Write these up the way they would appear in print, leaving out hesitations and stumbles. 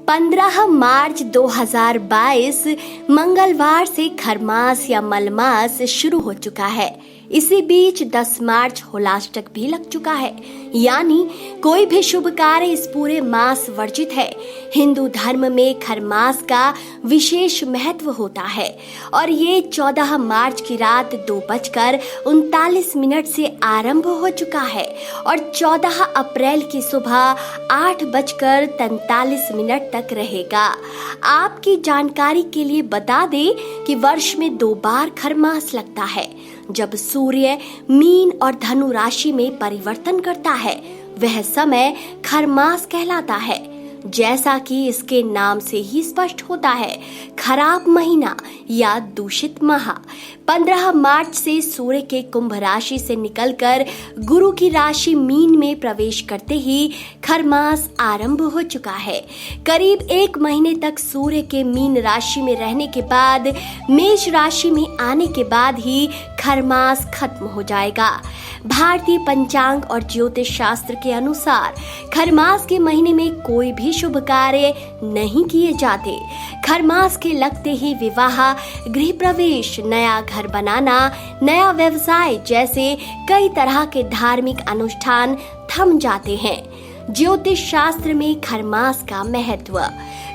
15 मार्च 2022 मंगलवार से खरमास या मलमास शुरू हो चुका है। इसी बीच 10 मार्च होलाष्टक भी लग चुका है, यानी कोई भी शुभ कार्य इस पूरे मास वर्जित है। हिंदू धर्म में खरमास का विशेष महत्व होता है और ये 14 मार्च की रात 2:39 से आरंभ हो चुका है और 14 अप्रैल की सुबह 8:43 तक रहेगा। आपकी जानकारी के लिए बता दें कि वर्ष में 2 बार खरमास लगता है, जब सूर्य मीन और धनु राशि में परिवर्तन करता है। वह समय खरमास कहलाता है। जैसा कि इसके नाम से ही स्पष्ट होता है, खराब महीना या दूषित माह। 15 मार्च से सूर्य के कुंभ राशि से निकलकर गुरु की राशि मीन में प्रवेश करते ही खरमास आरंभ हो चुका है। करीब 1 महीने तक सूर्य के मीन राशि में रहने के बाद मेष राशि में आने के बाद ही खरमास खत्म हो जाएगा। भारतीय पंचांग और ज्योतिष शास्त्र के अनुसार खरमास के महीने में कोई भी शुभ कार्य नहीं किए जाते। खरमास के लगते ही विवाह, गृह प्रवेश, नया घर बनाना, नया व्यवसाय जैसे कई तरह के धार्मिक अनुष्ठान थम जाते हैं। ज्योतिष शास्त्र में खरमास का महत्व।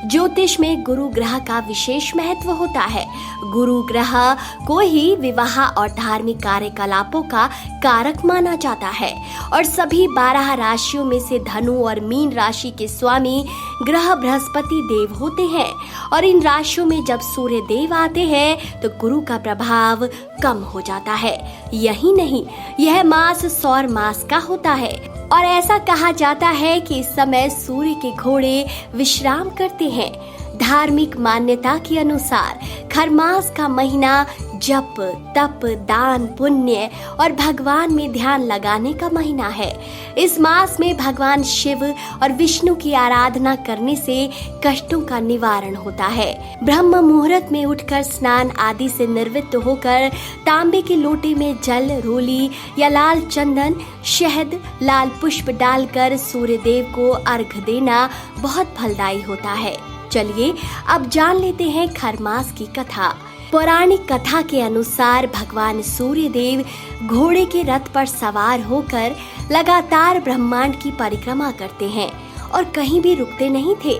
ज्योतिष में गुरु ग्रह का विशेष महत्व होता है। गुरु ग्रह को ही विवाह और धार्मिक कार्यकलापों का कारक माना जाता है और सभी 12 राशियों में से धनु और मीन राशि के स्वामी ग्रह बृहस्पति देव होते हैं और इन राशियों में जब सूर्य देव आते हैं तो गुरु का प्रभाव कम हो जाता है। यही नहीं, यह मास सौर मास का होता है और ऐसा कहा जाता है कि इस समय सूर्य के घोड़े विश्राम करते हैं। धार्मिक मान्यता के अनुसार खरमास का महीना जप, तप, दान, पुण्य और भगवान में ध्यान लगाने का महीना है। इस मास में भगवान शिव और विष्णु की आराधना करने से कष्टों का निवारण होता है। ब्रह्म मुहूर्त में उठकर स्नान आदि से निवृत्त होकर तांबे के लोटे में जल, रोली या लाल चंदन, शहद, लाल पुष्प डालकर सूर्य देव को अर्घ्य देना बहुत फलदायी होता है। चलिए अब जान लेते हैं खरमास की कथा। पौराणिक कथा के अनुसार भगवान सूर्य देव घोड़े के रथ पर सवार होकर लगातार ब्रह्मांड की परिक्रमा करते हैं और कहीं भी रुकते नहीं थे,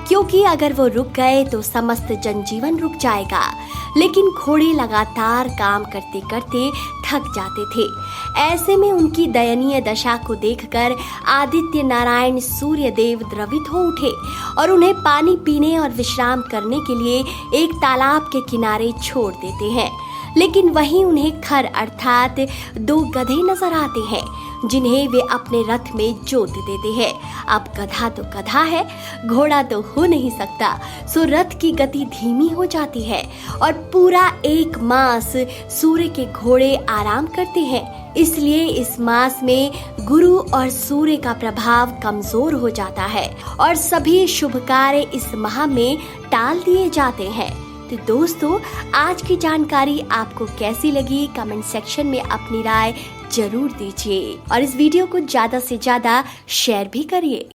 क्योंकि अगर वो रुक गए तो समस्त जनजीवन रुक जाएगा। लेकिन घोड़े लगातार काम करते करते थक जाते थे। ऐसे में उनकी दयनीय दशा को देखकर आदित्य नारायण सूर्य देव द्रवित हो उठे और उन्हें पानी पीने और विश्राम करने के लिए एक तालाब के किनारे छोड़ देते हैं। लेकिन वहीं उन्हें खर अर्थात 2 गधे नजर आते हैं, जिन्हें वे अपने रथ में जोत देते हैं। अब गधा तो गधा है, घोड़ा तो हो नहीं सकता, सो रथ की गति धीमी हो जाती है और पूरा 1 मास सूर्य के घोड़े आराम करते हैं। इसलिए इस मास में गुरु और सूर्य का प्रभाव कमजोर हो जाता है और सभी शुभ कार्य इस माह में टाल दिए जाते हैं। तो दोस्तों, आज की जानकारी आपको कैसी लगी? कमेंट सेक्शन में अपनी राय जरूर दीजिए और इस वीडियो को ज्यादा से ज्यादा शेयर भी करिए।